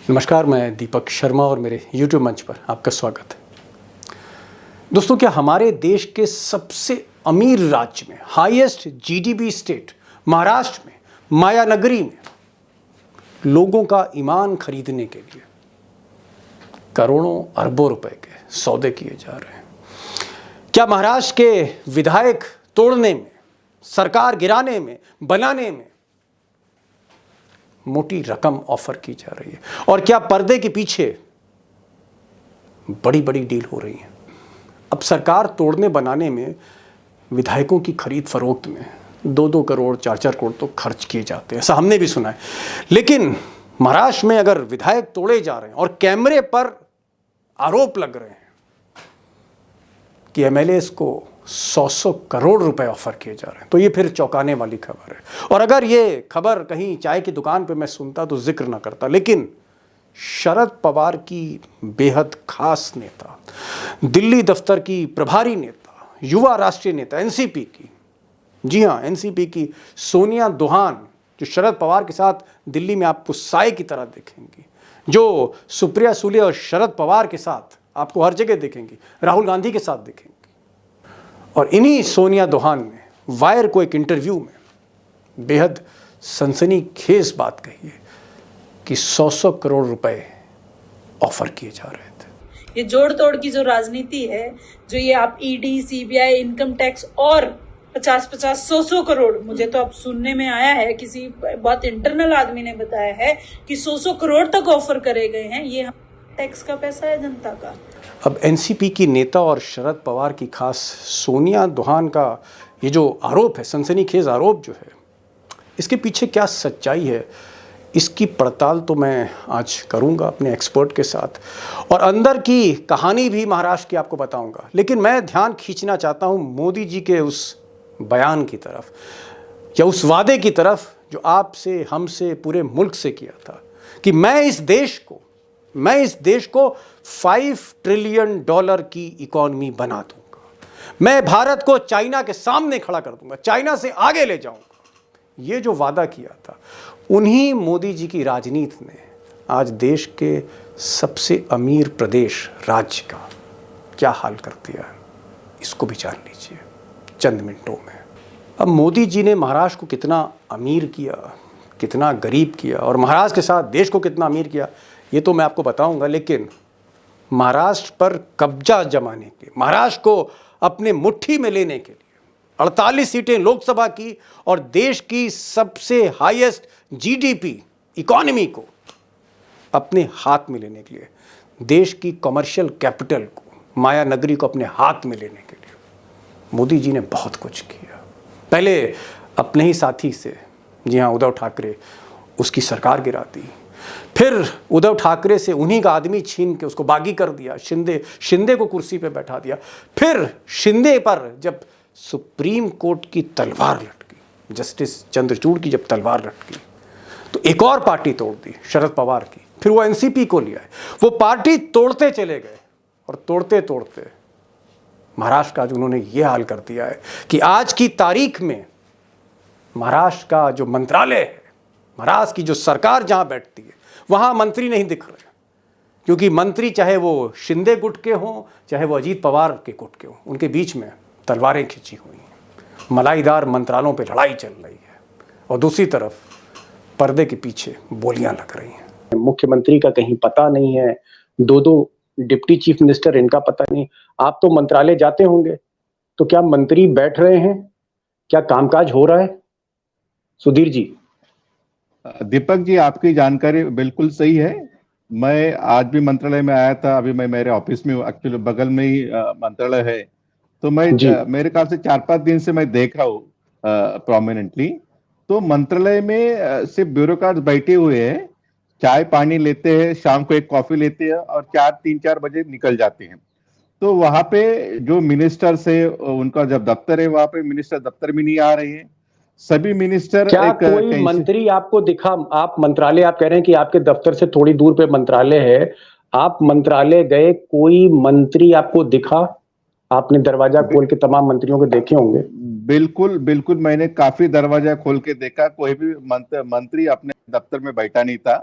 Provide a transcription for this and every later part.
नमस्कार, मैं दीपक शर्मा और मेरे YouTube मंच पर आपका स्वागत है। दोस्तों, क्या हमारे देश के सबसे अमीर राज्य में, हाईएस्ट जीडीपी स्टेट महाराष्ट्र में, मायानगरी में लोगों का ईमान खरीदने के लिए करोड़ों अरबों रुपए के सौदे किए जा रहे हैं? क्या महाराष्ट्र के विधायक तोड़ने में, सरकार गिराने में, बनाने में मोटी रकम ऑफर की जा रही है? और क्या पर्दे के पीछे बड़ी बड़ी डील हो रही है? अब सरकार तोड़ने बनाने में विधायकों की खरीद फरोख्त में 2-2 करोड़ 4-4 करोड़ तो खर्च किए जाते हैं, ऐसा हमने भी सुना है। लेकिन महाराष्ट्र में अगर विधायक तोड़े जा रहे हैं और कैमरे पर आरोप लग रहे हैं कि एमएलएस को 100 करोड़ रुपए ऑफर किए जा रहे हैं, तो ये फिर चौंकाने वाली खबर है। और अगर ये खबर कहीं चाय की दुकान पे मैं सुनता तो जिक्र ना करता, लेकिन शरद पवार की बेहद खास नेता, दिल्ली दफ्तर की प्रभारी नेता, युवा राष्ट्रीय नेता एनसीपी की, जी हाँ, एनसीपी की सोनिया दोहान, जो शरद पवार के साथ दिल्ली में आपको साए की तरह देखेंगी, जो सुप्रिया सुले और शरद पवार के साथ आपको हर जगह देखेंगी, राहुल गांधी के साथ देखेंगी। और इन्हीं सोनिया दोहान ने वायर को एक इंटरव्यू में बेहद सनसनीखेज बात कही है कि 100 करोड़ रुपए ऑफर किए जा रहे थे। ये जोड़ तोड़ की जो राजनीति है, जो ये आप ईडी, सीबीआई, इनकम टैक्स और 50-50, 100 करोड़, मुझे तो अब सुनने में आया है, किसी बहुत इंटरनल आदमी ने बताया है कि 100 करोड़ तक ऑफर करे गए हैं। ये टैक्स का पैसा है, जनता का। अब एनसीपी की नेता और शरद पवार की खास सोनिया दोहान का ये जो आरोप है, सनसनीखेज आरोप जो है, इसके पीछे क्या सच्चाई है, इसकी पड़ताल तो मैं आज करूंगा अपने एक्सपर्ट के साथ, और अंदर की कहानी भी महाराष्ट्र की आपको बताऊंगा। लेकिन मैं ध्यान खींचना चाहता हूं मोदी जी के उस बयान की तरफ, या उस वादे की तरफ जो आपसे, हमसे, पूरे मुल्क से किया था कि मैं इस देश को 5 ट्रिलियन डॉलर की इकॉनमी बना दूंगा, मैं भारत को चाइना के सामने खड़ा कर दूंगा, चाइना से आगे ले जाऊंगा। ये जो वादा किया था, उन्हीं मोदी जी की राजनीति ने आज देश के सबसे अमीर प्रदेश, राज्य का क्या हाल कर दिया है, इसको भी जान लीजिए चंद मिनटों में। अब मोदी जी ने महाराष्ट्र को कितना अमीर किया, कितना गरीब किया, और महाराष्ट्र के साथ देश को कितना अमीर किया, ये तो मैं आपको बताऊंगा। लेकिन महाराष्ट्र पर कब्जा जमाने के, महाराष्ट्र को अपने मुट्ठी में लेने के लिए 48 सीटें लोकसभा की और देश की सबसे हाईएस्ट जीडीपी इकोनॉमी को अपने हाथ में लेने के लिए, देश की कमर्शियल कैपिटल को, मायानगरी को अपने हाथ में लेने के लिए मोदी जी ने बहुत कुछ किया। पहले अपने ही साथी से, जी हाँ, उद्धव ठाकरे, उसकी सरकार गिरा दी। फिर उद्धव ठाकरे से उन्हीं का आदमी छीन के उसको बागी कर दिया, शिंदे को कुर्सी पे बैठा दिया। फिर शिंदे पर जब सुप्रीम कोर्ट की तलवार लटकी, जस्टिस चंद्रचूड़ की जब तलवार लटकी, तो एक और पार्टी तोड़ दी, शरद पवार की। फिर वो एनसीपी को लिया है, वो पार्टी तोड़ते चले गए, और तोड़ते तोड़ते महाराष्ट्र का आज उन्होंने ये हाल कर दिया है कि आज की तारीख में महाराष्ट्र का जो मंत्रालय है, महाराष्ट्र की जो सरकार जहां बैठती है, वहां मंत्री नहीं दिख रहे, क्योंकि मंत्री चाहे वो शिंदे गुट के हों, चाहे वो अजीत पवार के गुट के हों, उनके बीच में तलवारें खिंची हुई हैं, मलाईदार मंत्रालयों पे लड़ाई चल रही है, और दूसरी तरफ पर्दे के पीछे बोलियां लग रही हैं। मुख्यमंत्री का कहीं पता नहीं है, 2-2 डिप्टी चीफ मिनिस्टर, इनका पता नहीं। आप तो मंत्रालय जाते होंगे, तो क्या मंत्री बैठ रहे हैं, क्या कामकाज हो रहा है? सुधीर जी। दीपक जी, आपकी जानकारी बिल्कुल सही है। मैं आज भी मंत्रालय में आया था, अभी मैं मेरे ऑफिस में, एक्चुअली बगल में ही मंत्रालय है, तो मैं मेरे ख्याल से 4-5 दिन से मैं देख रहा हूँ प्रोमिनेंटली। तो मंत्रालय में सिर्फ ब्यूरोक्रेट्स बैठे हुए हैं, चाय पानी लेते हैं, शाम को एक कॉफी लेते हैं और 3-4 बजे निकल जाते हैं। तो वहां पे जो मिनिस्टर्स है, उनका जब दफ्तर है, वहां पे मिनिस्टर दफ्तर में नहीं आ रहे हैं। सभी मिनिस्टर, क्या कोई मंत्री आपको दिखा? आप मंत्रालय, आप कह रहे हैं कि आपके दफ्तर से थोड़ी दूर पे मंत्रालय है, आप मंत्रालय गए, कोई मंत्री आपको दिखा? आपने दरवाजा खोल के तमाम मंत्रियों को देखे होंगे। बिल्कुल बिल्कुल, मैंने काफी दरवाजा खोल के देखा, कोई भी मंत्री अपने दफ्तर में बैठा नहीं था।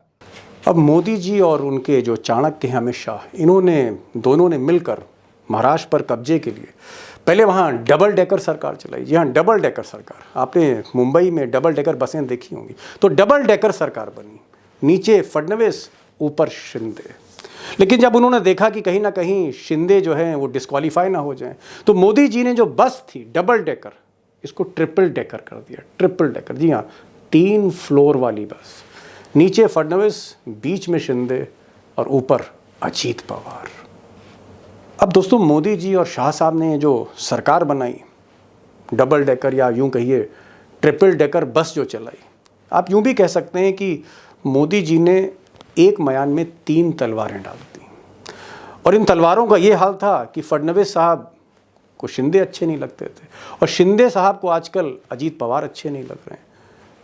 अब मोदी जी और उनके जो चाणक्य हैं अमित शाह, दोनों ने मिलकर महाराष्ट्र पर कब्जे के लिए पहले वहाँ डबल डेकर सरकार चलाई। जी हाँ, डबल डेकर सरकार। आपने मुंबई में डबल डेकर बसें देखी होंगी, तो डबल डेकर सरकार बनी, नीचे फडणवीस, ऊपर शिंदे। लेकिन जब उन्होंने देखा कि कहीं ना कहीं शिंदे जो है वो डिस्क्वालीफाई ना हो जाए, तो मोदी जी ने जो बस थी डबल डेकर, इसको ट्रिपल डेकर कर दिया। ट्रिपल डेकर, जी हाँ, 3 फ्लोर वाली बस, नीचे फडणवीस, बीच में शिंदे और ऊपर अजीत पवार। अब दोस्तों, मोदी जी और शाह साहब ने जो सरकार बनाई, डबल डेकर या यूं कहिए ट्रिपल डेकर बस जो चलाई, आप यूं भी कह सकते हैं कि मोदी जी ने एक म्यान में 3 तलवारें डाल दी। और इन तलवारों का ये हाल था कि फडणवीस साहब को शिंदे अच्छे नहीं लगते थे और शिंदे साहब को आजकल अजीत पवार अच्छे नहीं लग रहे हैं।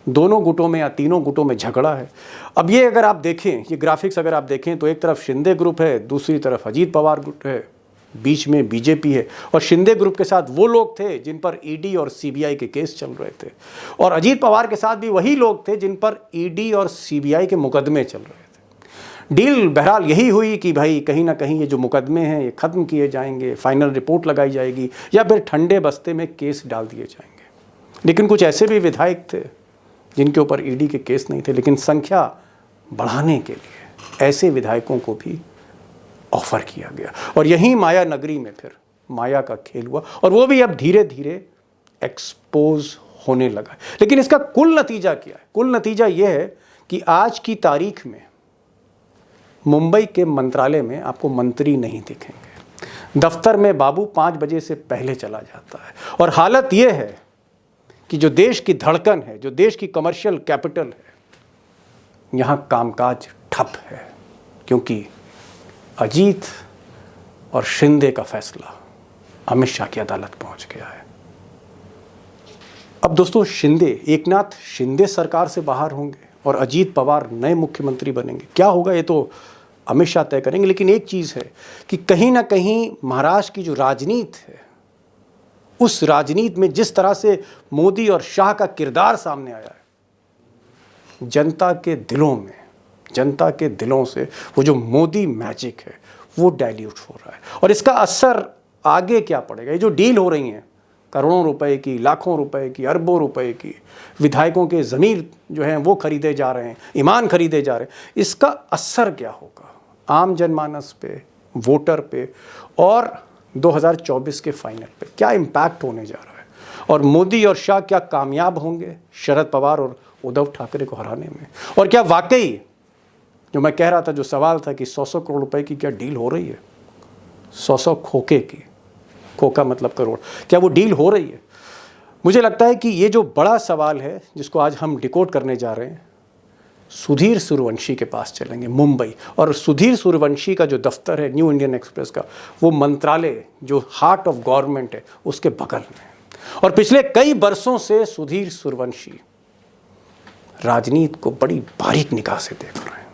दोनों गुटों में या तीनों गुटों में झगड़ा है। अब ये अगर आप देखें, ये ग्राफिक्स अगर आप देखें, तो एक तरफ शिंदे ग्रुप है, दूसरी तरफ अजीत पवार ग्रुप है, बीच में बीजेपी है। और शिंदे ग्रुप के साथ वो लोग थे जिन पर ईडी और सीबीआई के केस चल रहे थे, और अजीत पवार के साथ भी वही लोग थे जिन पर ईडी और सीबीआई के मुकदमे चल रहे थे। डील बहरहाल यही हुई कि भाई कहीं ना कहीं ये जो मुकदमे हैं ये ख़त्म किए जाएंगे, फाइनल रिपोर्ट लगाई जाएगी, या फिर ठंडे बस्ते में केस डाल दिए जाएंगे। लेकिन कुछ ऐसे भी विधायक थे जिनके ऊपर ईडी के केस नहीं थे, लेकिन संख्या बढ़ाने के लिए ऐसे विधायकों को भी ऑफर किया गया। और यहीं माया नगरी में फिर माया का खेल हुआ, और वो भी अब धीरे धीरे एक्सपोज होने लगा। लेकिन इसका कुल नतीजा क्या है? कुल नतीजा ये है कि आज की तारीख में मुंबई के मंत्रालय में आपको मंत्री नहीं दिखेंगे। दफ्तर में बाबू 5 बजे से पहले चला जाता है। और हालत यह है कि जो देश की धड़कन है, जो देश की कमर्शियल कैपिटल है, यहाँ कामकाज ठप है, क्योंकि अजीत और शिंदे का फैसला अमित शाह की अदालत पहुंच गया है। अब दोस्तों, एकनाथ शिंदे सरकार से बाहर होंगे और अजीत पवार नए मुख्यमंत्री बनेंगे। क्या होगा ये तो अमित शाह तय करेंगे। लेकिन एक चीज़ है कि कहीं ना कहीं महाराष्ट्र की जो राजनीति है, उस राजनीति में जिस तरह से मोदी और शाह का किरदार सामने आया है, जनता के दिलों से वो जो मोदी मैजिक है वो डाइल्यूट हो रहा है। और इसका असर आगे क्या पड़ेगा? ये जो डील हो रही हैं, करोड़ों रुपए की, लाखों रुपए की, अरबों रुपए की, विधायकों के ज़मीर जो हैं वो खरीदे जा रहे हैं, ईमान खरीदे जा रहे हैं, इसका असर क्या होगा आम जनमानस पे, वोटर पे, और 2024 के फाइनल पे क्या इम्पैक्ट होने जा रहा है? और मोदी और शाह क्या कामयाब होंगे शरद पवार और उद्धव ठाकरे को हराने में? और क्या वाकई जो मैं कह रहा था, जो सवाल था कि 100 करोड़ रुपए की क्या डील हो रही है, 100 खोखे की, खोखा मतलब करोड़, क्या वो डील हो रही है? मुझे लगता है कि ये जो बड़ा सवाल है जिसको आज हम डिकोड करने जा रहे हैं, सुधीर सूर्यवंशी के पास चलेंगे, मुंबई। और सुधीर सूर्यवंशी का जो दफ्तर है न्यू इंडियन एक्सप्रेस का, वो मंत्रालय जो हार्ट ऑफ गवर्नमेंट है उसके बगल में है। और पिछले कई बरसों से सुधीर सूर्यवंशी राजनीति को बड़ी बारीक निगाह से देख रहे हैं।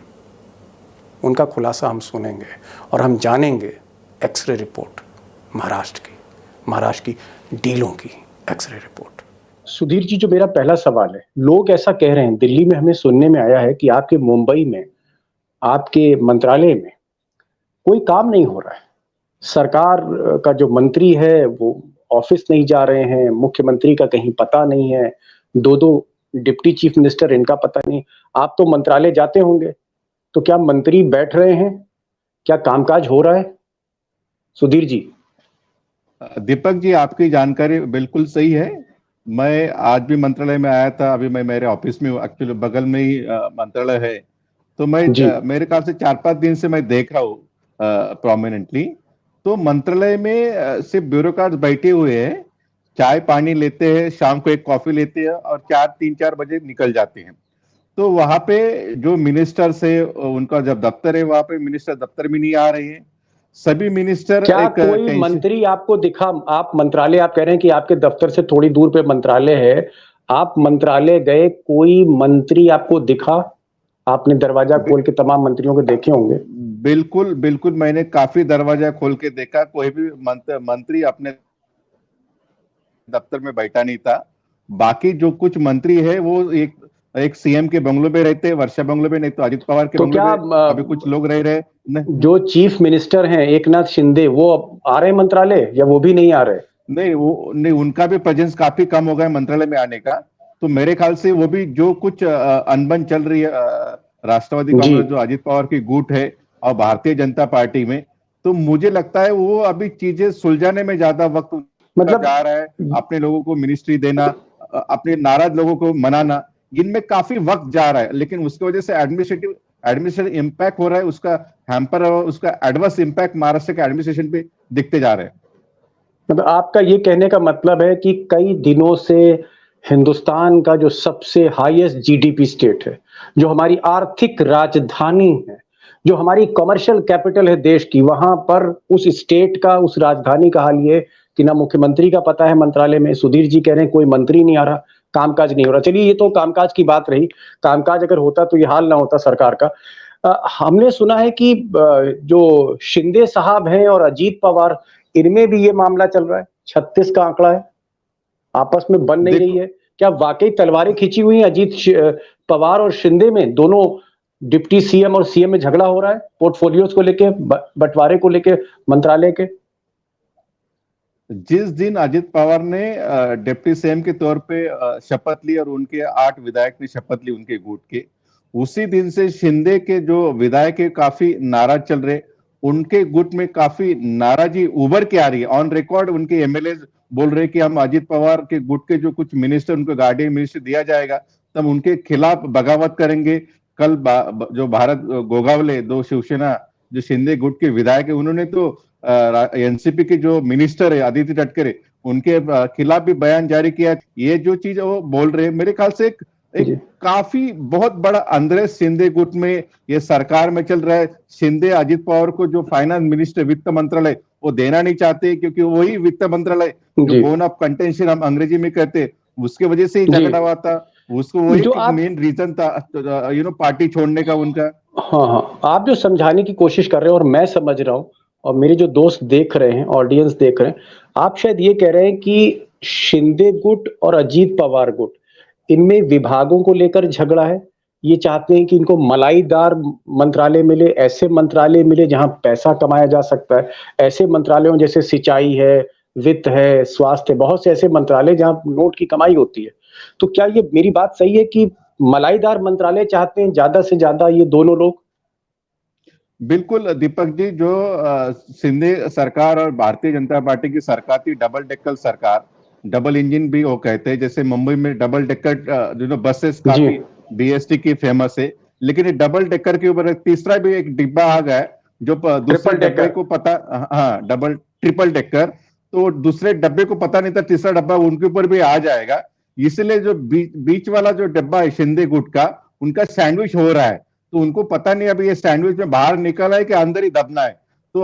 उनका खुलासा हम सुनेंगे और हम जानेंगे एक्सरे रिपोर्ट महाराष्ट्र की डीलों की एक्सरे रिपोर्ट। सुधीर जी, जो मेरा पहला सवाल है, लोग ऐसा कह रहे हैं, दिल्ली में हमें सुनने में आया है कि आपके मुंबई में, आपके मंत्रालय में कोई काम नहीं हो रहा है। सरकार का जो मंत्री है वो ऑफिस नहीं जा रहे हैं, मुख्यमंत्री का कहीं पता नहीं है, 2 डिप्टी चीफ मिनिस्टर, इनका पता नहीं। आप तो मंत्रालय जाते होंगे, तो क्या मंत्री बैठ रहे हैं? क्या कामकाज हो रहा है? सुधीर जी। दीपक जी, आपकी जानकारी बिल्कुल सही है। मैं आज भी मंत्रालय में आया था, अभी मैं मेरे ऑफिस में हूँ, एक्चुअली बगल में ही मंत्रालय है। तो मैं मेरे ख्याल से 4-5 दिन से मैं देख रहा हूँ प्रोमिनेंटली। तो मंत्रालय में सिर्फ ब्यूरोक्रेट्स बैठे हुए हैं, चाय पानी लेते हैं, शाम को एक कॉफी लेते हैं और 3-4 बजे निकल जाते हैं। तो वहां पे जो मिनिस्टर्स है, उनका जब दफ्तर है, वहां पे मिनिस्टर दफ्तर में नहीं आ रहे हैं। सभी मिनिस्टर, क्या कोई मंत्री आपको दिखा? आप मंत्रालय, आप कह रहे हैं कि आपके दफ्तर से थोड़ी दूर पे मंत्रालय है, आप मंत्रालय गए, कोई मंत्री आपको दिखा? आपने दरवाजा खोल के तमाम मंत्रियों को देखे होंगे। बिल्कुल बिल्कुल, मैंने काफी दरवाजा खोल के देखा, कोई भी मंत्री अपने दफ्तर में बैठा नहीं था। बाकी जो कुछ मंत्री है वो एक एक सीएम के बंगलों पे रहते, वर्षा बंगलों पे, नहीं तो अजित पवार के तो बंगलों क्या पे अभी कुछ लोग रह रहे नहीं। जो चीफ मिनिस्टर हैं एकनाथ शिंदे वो अब आ रहे हैं मंत्रालय या वो भी नहीं आ रहे? नहीं, उनका भी प्रेजेंस काफी कम हो गया है मंत्रालय में आने का। तो मेरे ख्याल से वो भी जो कुछ अनबन चल रही है राष्ट्रवादी जी। कांग्रेस जो अजित पवार की गुट है और भारतीय जनता पार्टी में, तो मुझे लगता है वो अभी चीजें सुलझाने में ज्यादा वक्त उनका मतलब जा रहा है। अपने लोगों को मिनिस्ट्री देना, अपने नाराज लोगों को मनाना, इनमें काफी वक्त जा रहा है, लेकिन उसकी वजह से एडमिनिस्ट्रेटिव इम्पैक्ट हो रहा है, उसका हैम्पर और उसका एडवर्स इम्पैक्ट महाराष्ट्र के एडमिनिस्ट्रेशन पे दिखते जा रहे हैं। मतलब आपका ये कहने का मतलब है कि कई दिनों से हिंदुस्तान का जो सबसे हाईएस्ट जीडीपी स्टेट है, जो हमारी आर्थिक राजधानी है, जो हमारी कमर्शियल कैपिटल है देश की, वहां पर उस स्टेट का, उस राजधानी का हाल ये कि ना मुख्यमंत्री का पता है मंत्रालय में, सुधीर जी कह रहे हैं कोई मंत्री नहीं आ रहा, कामकाज नहीं हो रहा। चलिए ये तो कामकाज की बात रही, कामकाज अगर होता तो ये हाल ना होता सरकार का। हमने सुना है कि जो शिंदे साहब हैं और अजीत पवार, इनमें भी ये मामला चल रहा है, 36 का आंकड़ा है, आपस में बन नहीं रही देखो, है। क्या वाकई तलवारें खींची हुई हैं पवार और शिंदे में, दोनों डिप्टी सीएम और सीएम में झगड़ा हो रहा है पोर्टफोलियोज को लेके, बंटवारे को लेके मंत्रालय के? जिस दिन अजित पवार ने डिप्टी सीएम के तौर पे शपथ ली और उनके 8 विधायक ने शपथ ली उनके गुट के, उसी दिन से शिंदे के जो विधायक है काफी नाराज चल रहे। उनके गुट में काफी नाराजगी उभर के आ रही है। ऑन रिकॉर्ड उनके एमएलए बोल रहे कि हम अजित पवार के गुट के जो कुछ मिनिस्टर उनको गार्डियन मिनिस्टर दिया जाएगा तब उनके खिलाफ बगावत करेंगे। कल जो भारत गोगावले, दो शिवसेना जो शिंदे गुट के विधायक है, उन्होंने तो एनसीपी के जो मिनिस्टर है आदित्य तटकरे, उनके खिलाफ भी बयान जारी किया। ये जो चीज वो बोल रहे हैं, मेरे ख्याल से एक काफी बहुत बड़ा अंदर शिंदे गुट में, ये सरकार में चल रहा है। शिंदे अजित पवार को जो फाइनेंस मिनिस्टर, वित्त मंत्रालय, वो देना नहीं चाहते, क्योंकि वही वित्त मंत्रालय जो बोन ऑफ कंटेंशन हम अंग्रेजी में कहते हैं, उसके वजह से ही झगड़ा हुआ था। उसको वही जो आप मेन रीजन था पार्टी छोड़ने का उनका। हाँ हाँ, आप जो समझाने की कोशिश कर रहे हो और मैं समझ रहा हूँ और मेरे जो दोस्त देख रहे हैं, ऑडियंस देख रहे हैं, आप शायद ये कह रहे हैं कि शिंदे गुट और अजीत पवार गुट, इनमें विभागों को लेकर झगड़ा है। ये चाहते हैं कि इनको मलाईदार मंत्रालय मिले, ऐसे मंत्रालय मिले जहां पैसा कमाया जा सकता है, ऐसे मंत्रालयों जैसे सिंचाई है, वित्त है, स्वास्थ्य, बहुत से ऐसे मंत्रालय जहां नोट की कमाई होती है। तो क्या ये मेरी बात सही है कि मलाईदार मंत्रालय चाहते हैं ज्यादा से ज्यादा ये दोनों लोग? बिल्कुल दीपक जी, जो शिंदे सरकार और भारतीय जनता पार्टी की सरकार थी, डबल डेकर सरकार, डबल इंजन भी वो कहते हैं, जैसे मुंबई में डबल डेकर बसेस काफी बीएसटी की फेमस है, लेकिन ये डबल डेकर के ऊपर एक तीसरा भी एक डिब्बा आ गया है जो दूसरे डब्बे को पता, हाँ डबल ट्रिपल डेकर, तो दूसरे डब्बे को पता नहीं था तीसरा डब्बा उनके ऊपर भी आ जाएगा। इसलिए जो बीच वाला जो डब्बा है शिंदे गुट का, उनका सैंडविच हो रहा है। तो उनको पता नहीं अभी ये सैंडविच में बाहर निकला है कि अंदर ही दबना है, तो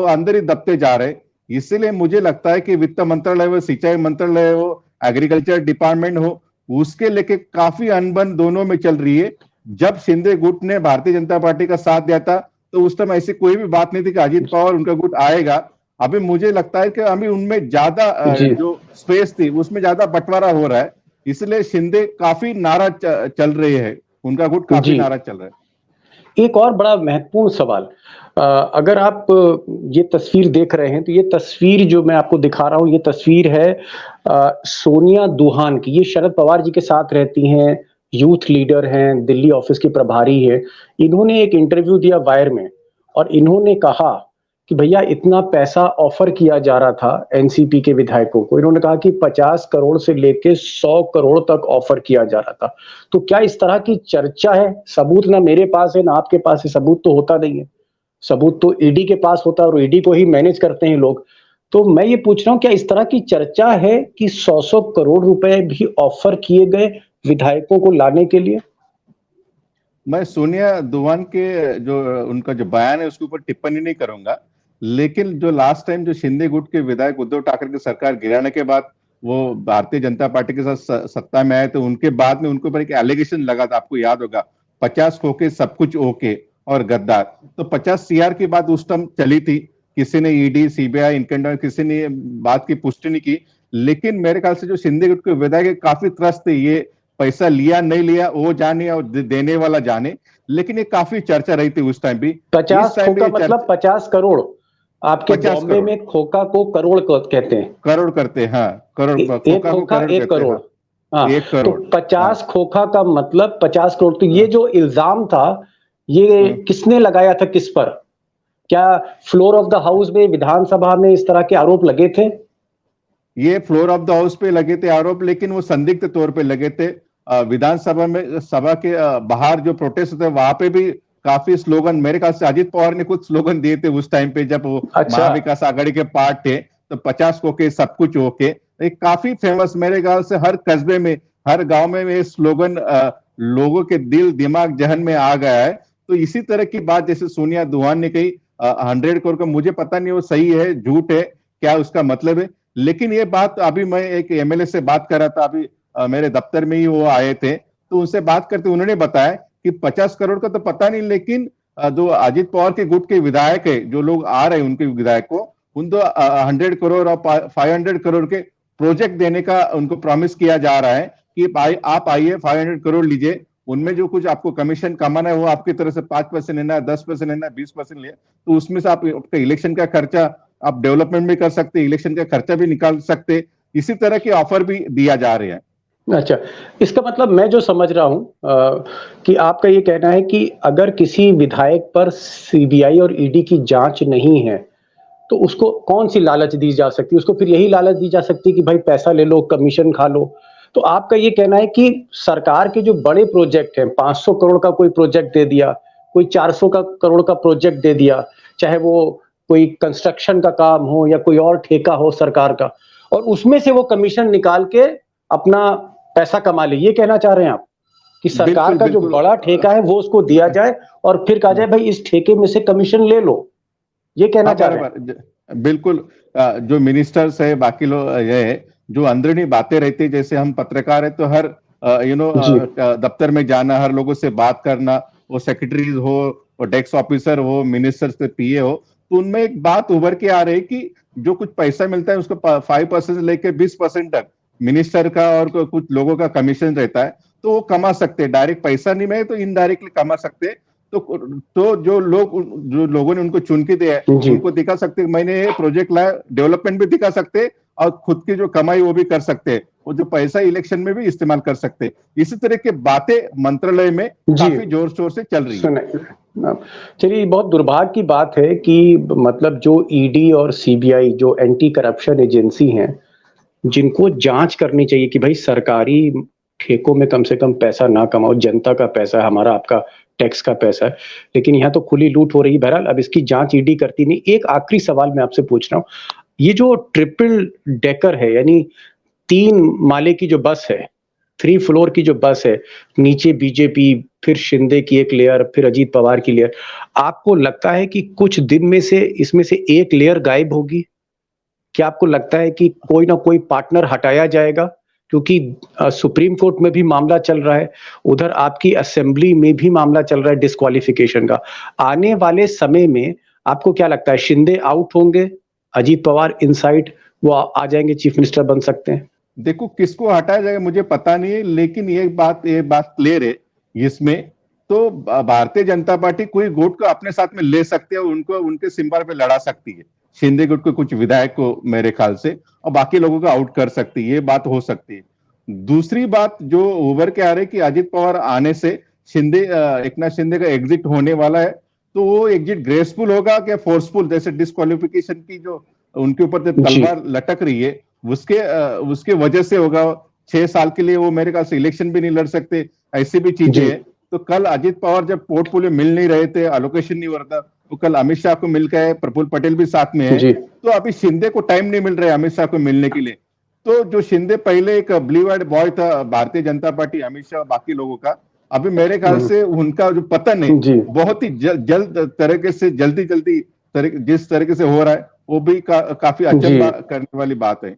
अंदर ही दबते जा रहे। इसलिए मुझे लगता है कि वित्त मंत्रालय हो, सिंचाई मंत्रालय हो, एग्रीकल्चर डिपार्टमेंट हो, उसके लेके काफी अनबन दोनों में चल रही है। जब शिंदे गुट ने भारतीय जनता पार्टी का साथ दिया था तो उस टाइम ऐसी कोई भी बात नहीं थी कि अजित पवार उनका गुट आएगा। अभी मुझे लगता है कि अभी उनमें ज्यादा जो स्पेस थी उसमें ज्यादा बंटवारा हो रहा है, इसलिए शिंदे काफी नाराज चल रहे हैं, उनका गुट काफी नाराज चल रहा है। एक और बड़ा महत्वपूर्ण सवाल, अगर आप ये तस्वीर देख रहे हैं तो ये तस्वीर जो मैं आपको दिखा रहा हूं, ये तस्वीर है सोनिया दुहान की। ये शरद पवार जी के साथ रहती हैं, यूथ लीडर हैं, दिल्ली ऑफिस की प्रभारी है। इन्होंने एक इंटरव्यू दिया वायर में और इन्होंने कहा कि भैया इतना पैसा ऑफर किया जा रहा था एनसीपी के विधायकों को। इन्होंने कहा कि 50 करोड़ से लेके 100 करोड़ तक ऑफर किया जा रहा था। तो क्या इस तरह की चर्चा है? सबूत ना मेरे पास है ना आपके पास है, सबूत तो होता नहीं है, सबूत तो ईडी के पास होता है और ईडी को ही मैनेज करते हैं लोग। तो मैं ये पूछ रहा हूँ, क्या इस तरह की चर्चा है कि 100 करोड़ रुपए भी ऑफर किए गए विधायकों को लाने के लिए? मैं सोनिया दुहान के जो उनका जो बयान है उसके ऊपर टिप्पणी नहीं करूंगा, लेकिन जो लास्ट टाइम जो शिंदे गुट के विधायक उद्धव ठाकरे की सरकार गिराने के बाद वो भारतीय जनता पार्टी के साथ सत्ता में आए, तो उनके बाद में उनके ऊपर एक एलिगेशन लगा था, आपको याद होगा, 50 खोके सब कुछ ओके और गद्दार। तो 50 सीआर की बात उस टाइम चली थी, किसी ने ईडी सीबीआई इनकम किसी ने बात की पुष्टि नहीं की। लेकिन मेरे ख्याल से जो शिंदे गुट के विधायक काफी त्रस्त थे ये पैसा लिया नहीं लिया वो जाने और देने वाला जाने, लेकिन ये काफी चर्चा रही थी उस टाइम भी। 50 खोखा मतलब 50 करोड़। आपके 50 बॉम्बे करोड़ में खोखा को करोड़ कहते हैं। करोड़ करते हैं, हाँ, करोड़ एक खोखा को खोखा करोड़ एक कहते हैं, करोड़। हाँ, हाँ, 1 तो करोड़, 50 हाँ, खोखा का मतलब 50 करोड़। तो ये हाँ, जो इल्जाम था, ये हम्म। किसने लगाया था, किस पर? क्या फ्लोर ऑफ द हाउस में, विधानसभा में इस तरह के आरोप लगे थे? ये फ्लोर ऑफ द हाउस पे लगे थे आरोप, लेकिन वो संदिग्ध तौर पे लगे थे। विधानसभा में, सभा के बाहर जो प्रोटेस्ट थे वहां पे भी काफी स्लोगन, मेरे ख्याल से अजित पवार ने कुछ स्लोगन दिए थे उस टाइम पे जब वो अच्छा। महाविकास आघाड़ी के पार्ट थे। तो 50 को के सब कुछ ओके, एक काफी फेमस, मेरे ख्याल से हर कस्बे में, हर गांव में ये स्लोगन लोगों के दिल दिमाग जहन में आ गया है। तो इसी तरह की बात जैसे सोनिया दुहान ने कही 100 करोड़ का, मुझे पता नहीं वो सही है झूठ है, क्या उसका मतलब है। लेकिन ये बात अभी मैं एक एमएलए से बात कर रहा था, अभी मेरे दफ्तर में ही वो आए थे, तो उनसे बात करते उन्होंने बताया कि 50 करोड़ का तो पता नहीं, लेकिन जो अजित पवार के गुट के विधायक है, जो लोग आ रहे हैं उनके विधायक को, उन तो 100 करोड़ और 500 करोड़ के प्रोजेक्ट देने का उनको प्रॉमिस किया जा रहा है कि आप आइए 500 करोड़ लीजिए, उनमें जो कुछ आपको कमीशन कमाना है वो आपकी तरफ से 5% लेना है, 10% लेना है, 20% लेना, तो उसमें से आप आपका इलेक्शन का खर्चा, आप डेवलपमेंट भी कर सकते, इलेक्शन का खर्चा भी निकाल सकते, इसी तरह के ऑफर भी दिया जा रहे हैं। अच्छा, इसका मतलब मैं जो समझ रहा हूं कि आपका ये कहना है कि अगर किसी विधायक पर सीबीआई और ईडी की जांच नहीं है, तो उसको कौन सी लालच दी जा सकती है? उसको फिर यही लालच दी जा सकती है कि भाई पैसा ले लो, कमीशन खा लो। तो आपका ये कहना है कि सरकार के जो बड़े प्रोजेक्ट हैं, 500 करोड़ का कोई प्रोजेक्ट दे दिया, कोई 400 करोड़ का प्रोजेक्ट दे दिया, चाहे वो कोई कंस्ट्रक्शन का काम हो या कोई और ठेका हो सरकार का, और उसमें से वो कमीशन निकाल के अपना पैसा कमा ले, ये कहना चाह रहे हैं आप? कि सरकार बिल्कुल का जो बिल्कुल, बड़ा ठेका है वो उसको दिया जाए और फिर कहा जाए भाई इस ठेके में से कमीशन ले लो, ये कहना हाँ चाह रहे हैं? बराबर, बिल्कुल। जो मिनिस्टर्स है, बाकी लोग ये है, जो अंदरूनी बातें रहती है, जैसे हम पत्रकार है तो हर जी। दफ्तर में जाना, हर लोगों से बात करना, वो सेक्रेटरीज हो, वो डेस्क ऑफिसर हो, मिनिस्टर से पीए हो, तो उनमें एक बात उभर के आ रही है कि जो कुछ पैसा मिलता है उसको 5% लेके 20% तक मिनिस्टर का और कुछ लोगों का कमीशन रहता है, तो वो कमा सकते हैं, डायरेक्ट पैसा नहीं मिले तो इनडायरेक्टली कमा सकते हैं। तो जो लोगों ने उनको चुन के दिया है, जी। उनको दिखा सकते हैं मैंने ये प्रोजेक्ट लाया, डेवलपमेंट भी दिखा सकते हैं और खुद की जो कमाई वो भी कर सकते हैं, और जो पैसा इलेक्शन में भी इस्तेमाल कर सकते हैं। इसी तरह की बातें मंत्रालय में जी। काफी जोर शोर से चल रही है। सुने, चलिए, बहुत दुर्भाग्य की बात है कि मतलब जो ईडी और सीबीआई जो एंटी करप्शन एजेंसी हैं, जिनको जांच करनी चाहिए कि भाई सरकारी ठेकों में कम से कम पैसा ना कमाओ, जनता का पैसा है, हमारा आपका टैक्स का पैसा है, लेकिन यहाँ तो खुली लूट हो रही है। बहरहाल अब इसकी जांच ईडी करती नहीं। एक आखिरी सवाल मैं आपसे पूछ रहा हूँ, ये जो ट्रिपल डेकर है, यानी 3 माले की जो बस है, 3 फ्लोर की जो बस है, नीचे बीजेपी, फिर शिंदे की एक लेयर, फिर अजीत पवार की लेयर, आपको लगता है कि कुछ दिन में से इसमें से एक लेयर गायब होगी? क्या आपको लगता है कि कोई ना कोई पार्टनर हटाया जाएगा? क्योंकि सुप्रीम कोर्ट में भी मामला चल रहा है, उधर आपकी असेंबली में भी मामला चल रहा है डिस्क्वालिफिकेशन का। आने वाले समय में आपको क्या लगता है, शिंदे आउट होंगे, अजीत पवार इनसाइड, वो आ जाएंगे, चीफ मिनिस्टर बन सकते हैं? देखो किसको हटाया जाएगा मुझे पता नहीं है, लेकिन ये बात क्लियर है इसमें, तो भारतीय जनता पार्टी कोई गुट को अपने साथ में ले सकते हैं, उनको उनके सिंबल पे लड़ा सकती है, शिंदे गुट को कुछ विधायक को मेरे ख्याल से, और बाकी लोगों को आउट कर सकती है, ये बात हो सकती है। दूसरी बात जो उभर के आ रही है कि अजित पवार आने से एकनाथ शिंदे का एग्जिट होने वाला है, तो वो एग्जिट ग्रेसफुल होगा क्या फोर्सफुल, जैसे डिस्क्वालिफिकेशन की जो उनके ऊपर जो तलवार लटक रही है उसके वजह से होगा। 6 साल के लिए वो मेरे ख्याल से इलेक्शन भी नहीं लड़ सकते, ऐसी भी चीजें हैं। तो कल अजित पवार जब पोर्टफोलियो मिल नहीं रहे थे, अलोकेशन नहीं हो रहा था, तो कल अमित शाह को मिल गए, प्रफुल्ल पटेल भी साथ में है, तो अभी शिंदे को टाइम नहीं मिल रहा है अमित शाह को मिलने के लिए। तो जो शिंदे पहले एक ब्लू आइड बॉय था भारतीय जनता पार्टी, अमित शाह बाकी लोगों का, अभी मेरे ख्याल से उनका जो पतन है बहुत ही जल्द तरीके से, जल्दी जिस तरीके से हो रहा है, वो भी काफी अचंभा करने वाली बात है।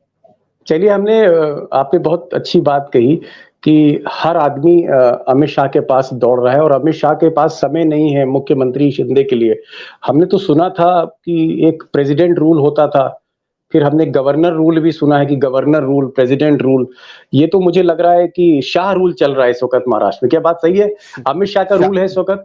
चलिए, आपने बहुत अच्छी बात कही कि हर आदमी अमित शाह के पास दौड़ रहा है और अमित शाह के पास समय नहीं है मुख्यमंत्री शिंदे के लिए। हमने तो सुना था कि एक प्रेसिडेंट रूल होता था, फिर हमने गवर्नर रूल भी सुना है कि गवर्नर रूल, प्रेसिडेंट रूल, ये तो मुझे लग रहा है कि शाह रूल चल रहा है इस वक्त महाराष्ट्र में। क्या बात सही है? अमित शाह का रूल है इस वक्त।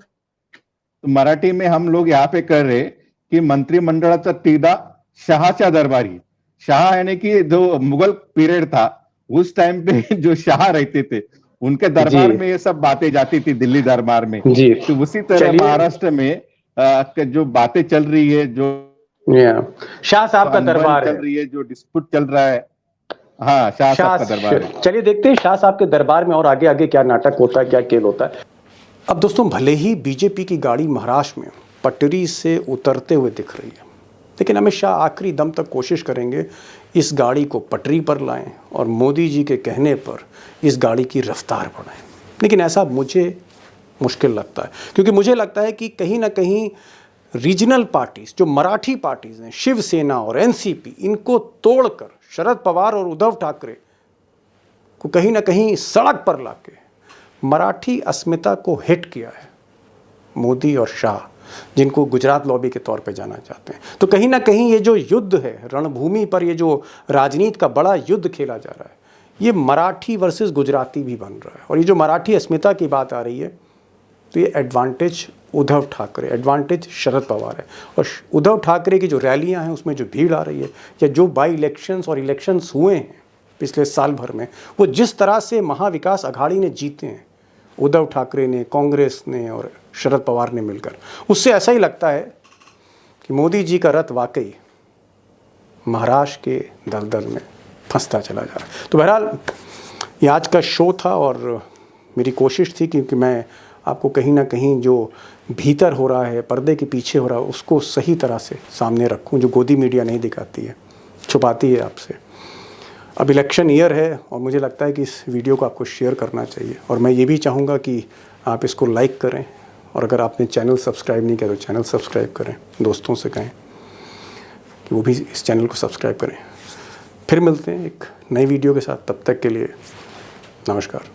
मराठी में हम लोग यहाँ पे कर रहे की मंत्रिमंडळाचा तिढा शहाच्या दरबारी। शाह यानी कि जो मुगल पीरियड था उस टाइम पे जो शाह रहते थे उनके दरबार में ये सब बातें जाती थी, दिल्ली दरबार में। जी, तो उसी तरह महाराष्ट्र में जो बातें चल रही है, जो शाह साहब का दरबार चल रही है, जो डिस्प्यूट चल रहा है, हाँ शाह साहब का दरबार है। चलिए देखते हैं शाह साहब के दरबार में और आगे आगे क्या नाटक होता है, क्या खेल होता है। अब दोस्तों, भले ही बीजेपी की गाड़ी महाराष्ट्र में पटरी से उतरते हुए दिख रही है, लेकिन अमित शाह आखिरी दम तक कोशिश करेंगे इस गाड़ी को पटरी पर लाएं और मोदी जी के कहने पर इस गाड़ी की रफ्तार बढ़ाएं। लेकिन ऐसा मुझे मुश्किल लगता है, क्योंकि मुझे लगता है कि कहीं ना कहीं रीजनल पार्टीज, जो मराठी पार्टीज हैं, शिवसेना और एनसीपी, इनको तोड़कर शरद पवार और उद्धव ठाकरे को कहीं ना कहीं सड़क पर लाके मराठी अस्मिता को हिट किया है मोदी और शाह, जिनको गुजरात लॉबी के तौर पे जाना चाहते हैं। तो कहीं ना कहीं ये जो युद्ध है रणभूमि पर, ये जो राजनीति का बड़ा युद्ध खेला जा रहा है, ये मराठी वर्सेस गुजराती भी बन रहा है। और ये जो मराठी अस्मिता की बात आ रही है, तो ये एडवांटेज उद्धव ठाकरे, एडवांटेज शरद पवार है। और उद्धव ठाकरे की जो रैलियां हैं उसमें जो भीड़ आ रही है, या जो बाई इलेक्शंस और इलेक्शंस हुए हैं पिछले साल भर में, वो जिस तरह से महाविकास अघाड़ी ने जीते हैं, उद्धव ठाकरे ने, कांग्रेस ने और शरद पवार ने मिलकर, उससे ऐसा ही लगता है कि मोदी जी का रथ वाकई महाराष्ट्र के दलदल में फंसता चला जा रहा है। तो बहरहाल ये आज का शो था और मेरी कोशिश थी क्योंकि मैं आपको कहीं ना कहीं जो भीतर हो रहा है, पर्दे के पीछे हो रहा है, उसको सही तरह से सामने रखूं, जो गोदी मीडिया नहीं दिखाती है, छुपाती है आपसे। अब इलेक्शन ईयर है और मुझे लगता है कि इस वीडियो को आपको शेयर करना चाहिए, और मैं ये भी चाहूँगा कि आप इसको लाइक करें, और अगर आपने चैनल सब्सक्राइब नहीं किया तो चैनल सब्सक्राइब करें, दोस्तों से कहें कि वो भी इस चैनल को सब्सक्राइब करें। फिर मिलते हैं एक नई वीडियो के साथ, तब तक के लिए नमस्कार।